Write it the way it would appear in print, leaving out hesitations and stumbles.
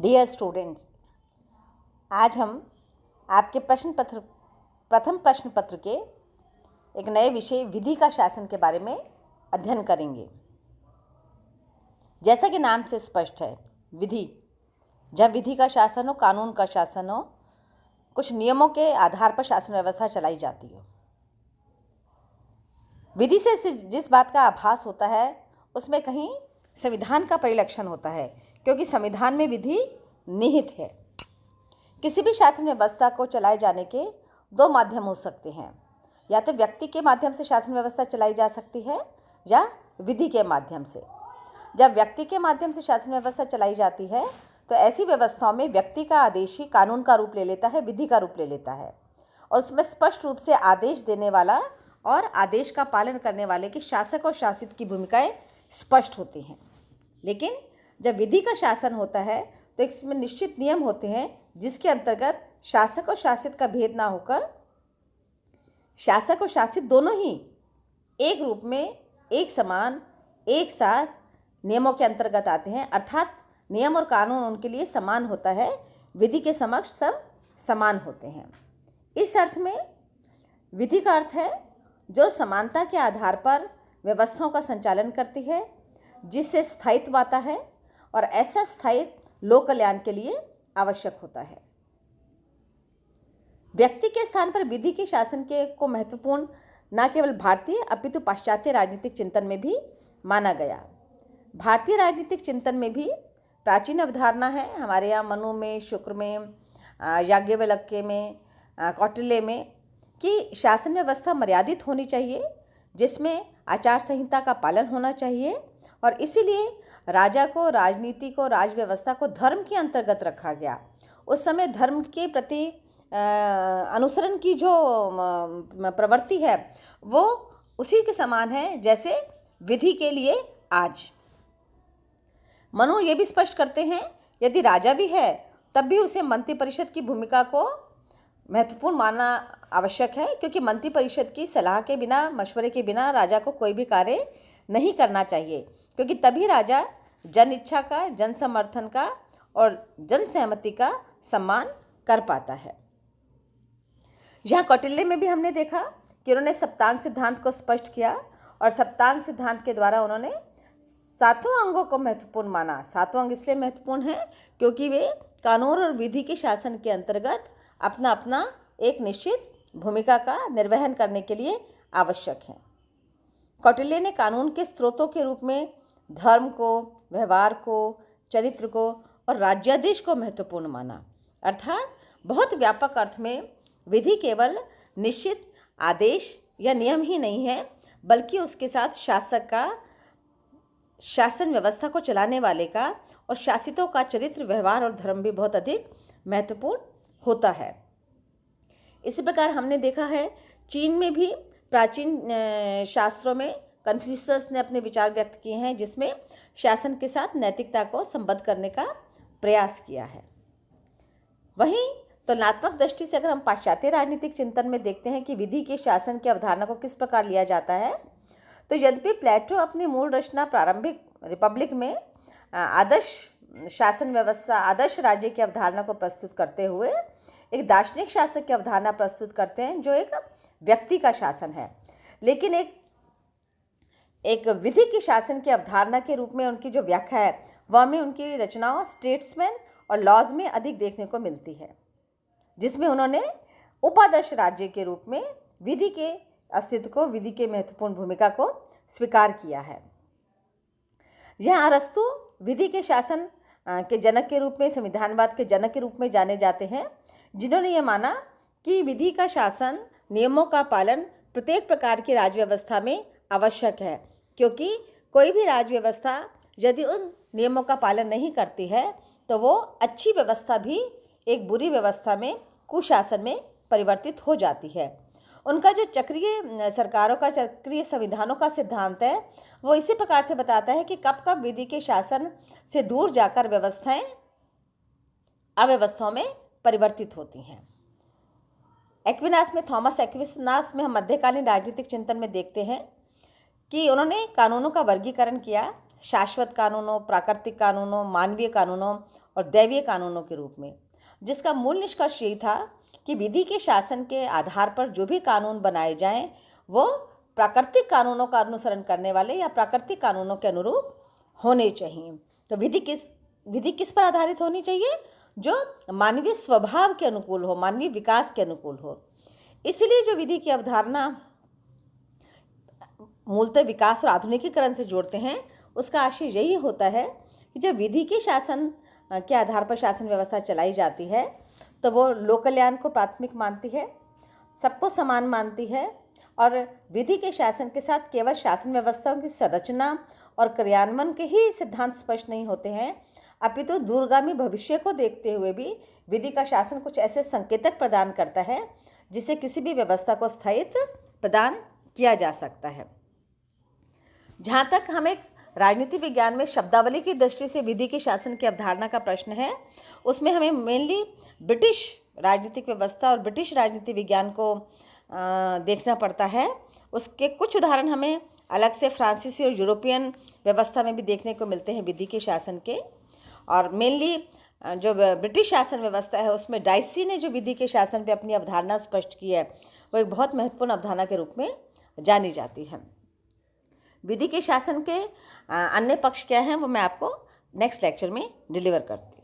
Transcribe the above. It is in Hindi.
डियर स्टूडेंट्स, आज हम आपके प्रथम प्रश्न पत्र के एक नए विषय विधि का शासन के बारे में अध्ययन करेंगे। जैसा कि नाम से स्पष्ट है, विधि, जब विधि का शासन हो, कानून का शासन हो, कुछ नियमों के आधार पर शासन व्यवस्था चलाई जाती हो। विधि से जिस बात का आभास होता है उसमें कहीं संविधान का परिलक्षण होता है, क्योंकि संविधान में विधि निहित है। किसी भी शासन व्यवस्था को चलाए जाने के दो माध्यम हो सकते हैं, या तो व्यक्ति के माध्यम से शासन व्यवस्था चलाई जा सकती है या विधि के माध्यम से। जब व्यक्ति के माध्यम से शासन व्यवस्था चलाई जाती है तो ऐसी व्यवस्थाओं में व्यक्ति का आदेश ही कानून का रूप ले लेता है, विधि का रूप ले लेता है, और उसमें स्पष्ट रूप से आदेश देने वाला और आदेश का पालन करने वाले की शासक और शासित की भूमिकाएं स्पष्ट होती हैं। लेकिन जब विधि का शासन होता है तो इसमें निश्चित नियम होते हैं जिसके अंतर्गत शासक और शासित का भेद ना होकर शासक और शासित दोनों ही एक रूप में, एक समान, एक साथ नियमों के अंतर्गत आते हैं। अर्थात नियम और कानून उनके लिए समान होता है, विधि के समक्ष सब समान होते हैं। इस अर्थ में विधि का अर्थ है जो समानता के आधार पर व्यवस्थाओं का संचालन करती है, जिससे स्थायित्व आता है, और ऐसा स्थायित्व लोक कल्याण के लिए आवश्यक होता है। व्यक्ति के स्थान पर विधि के शासन के को महत्वपूर्ण न केवल भारतीय अपितु पाश्चात्य राजनीतिक चिंतन में भी माना गया। भारतीय राजनीतिक चिंतन में भी प्राचीन अवधारणा है, हमारे यहाँ मनु में, शुक्र में, याज्ञवल्क्य में, कौटिल्य में, कि शासन व्यवस्था मर्यादित होनी चाहिए, जिसमें आचार संहिता का पालन होना चाहिए, और इसीलिए राजा को, राजनीति को, राजव्यवस्था को धर्म के अंतर्गत रखा गया। उस समय धर्म के प्रति अनुसरण की जो प्रवृत्ति है वो उसी के समान है जैसे विधि के लिए आज। मनु ये भी स्पष्ट करते हैं, यदि राजा भी है तब भी उसे मंत्रिपरिषद की भूमिका को महत्वपूर्ण मानना आवश्यक है, क्योंकि मंत्रिपरिषद की सलाह के बिना, मशवरे के बिना राजा को कोई भी कार्य नहीं करना चाहिए, क्योंकि तभी राजा जन इच्छा का, जन समर्थन का और जन सहमति का सम्मान कर पाता है। यहाँ कौटिल्य में भी हमने देखा कि उन्होंने सप्तांग सिद्धांत को स्पष्ट किया, और सप्तांग सिद्धांत के द्वारा उन्होंने सातों अंगों को महत्वपूर्ण माना। सातों अंग इसलिए महत्वपूर्ण हैं क्योंकि वे कानून और विधि के शासन के अंतर्गत अपना अपना एक निश्चित भूमिका का निर्वहन करने के लिए आवश्यक हैं। कौटिल्य ने कानून के स्रोतों के रूप में धर्म को, व्यवहार को, चरित्र को और राज्यादेश को महत्वपूर्ण माना। अर्थात बहुत व्यापक अर्थ में विधि केवल निश्चित आदेश या नियम ही नहीं है, बल्कि उसके साथ शासक का, शासन व्यवस्था को चलाने वाले का और शासितों का चरित्र, व्यवहार और धर्म भी बहुत अधिक महत्वपूर्ण होता है। इसी प्रकार हमने देखा है चीन में भी प्राचीन शास्त्रों में कन्फ्यूशियस ने अपने विचार व्यक्त किए हैं, जिसमें शासन के साथ नैतिकता को संबद्ध करने का प्रयास किया है। वहीं तुलनात्मक दृष्टि से अगर हम पाश्चात्य राजनीतिक चिंतन में देखते हैं कि विधि के शासन की अवधारणा को किस प्रकार लिया जाता है, तो यद्यपि प्लेटो अपनी मूल रचना प्रारंभिक रिपब्लिक में आदर्श शासन व्यवस्था, आदर्श राज्य की अवधारणा को प्रस्तुत करते हुए एक दार्शनिक शासक की अवधारणा प्रस्तुत करते हैं जो एक व्यक्ति का शासन है, लेकिन एक विधि के शासन की अवधारणा के रूप में उनकी जो व्याख्या है वह हमें उनकी रचनाओं स्टेट्समैन और लॉज में अधिक देखने को मिलती है, जिसमें उन्होंने उपादर्श राज्य के रूप में विधि के अस्तित्व को, विधि के महत्वपूर्ण भूमिका को स्वीकार किया है। यहाँ अरस्तु विधि के शासन के जनक के रूप में, संविधानवाद के जनक के रूप में जाने जाते हैं, जिन्होंने ये माना कि विधि का शासन, नियमों का पालन प्रत्येक प्रकार की राजव्यवस्था में आवश्यक है, क्योंकि कोई भी राजव्यवस्था यदि उन नियमों का पालन नहीं करती है तो वो अच्छी व्यवस्था भी एक बुरी व्यवस्था में, कुशासन में परिवर्तित हो जाती है। उनका जो चक्रीय सरकारों का, चक्रीय संविधानों का सिद्धांत है वो इसी प्रकार से बताता है कि कब कब विधि के शासन से दूर जाकर व्यवस्थाएं अव्यवस्थाओं में परिवर्तित होती हैं। एक्विनास में, थॉमस एक्विनास में हम मध्यकालीन राजनीतिक चिंतन में देखते हैं कि उन्होंने कानूनों का वर्गीकरण किया, शाश्वत कानूनों, प्राकृतिक कानूनों, मानवीय कानूनों और दैवीय कानूनों के रूप में, जिसका मूल निष्कर्ष यही था कि विधि के शासन के आधार पर जो भी कानून बनाए जाएं वो प्राकृतिक कानूनों का अनुसरण करने वाले या प्राकृतिक कानूनों के अनुरूप होने चाहिए। तो विधि किस पर आधारित होनी चाहिए? जो मानवीय स्वभाव के अनुकूल हो, मानवीय विकास के अनुकूल हो। इसलिए जो विधि की अवधारणा मूलतः विकास और आधुनिकीकरण से जोड़ते हैं, उसका आशय यही होता है कि जब विधि के शासन के आधार पर शासन व्यवस्था चलाई जाती है तो वो लोक कल्याण को प्राथमिक मानती है, सबको समान मानती है और विधि के शासन के साथ केवल शासन व्यवस्थाओं की संरचना और क्रियान्वयन के ही सिद्धांत स्पष्ट नहीं होते हैं, अपितु दूरगामी भविष्य को देखते हुए भी विधि का शासन कुछ ऐसे संकेतक प्रदान करता है जिससे किसी भी व्यवस्था को स्थायित्व प्रदान किया जा सकता है। जहाँ तक हम एक राजनीति विज्ञान में शब्दावली की दृष्टि से विधि के शासन की अवधारणा का प्रश्न है, उसमें हमें मेनली ब्रिटिश राजनीतिक व्यवस्था और ब्रिटिश राजनीति विज्ञान को देखना पड़ता है। उसके कुछ उदाहरण हमें अलग से फ्रांसीसी और यूरोपियन व्यवस्था में भी देखने को मिलते हैं विधि के शासन के। और मेनली जो ब्रिटिश शासन व्यवस्था है उसमें डाइसी ने जो विधि के शासन पे अपनी अवधारणा स्पष्ट की है वो एक बहुत महत्वपूर्ण अवधारणा के रूप में जानी जाती है। विधि के शासन के अन्य पक्ष क्या हैं वो मैं आपको नेक्स्ट लेक्चर में डिलीवर करती हूँ।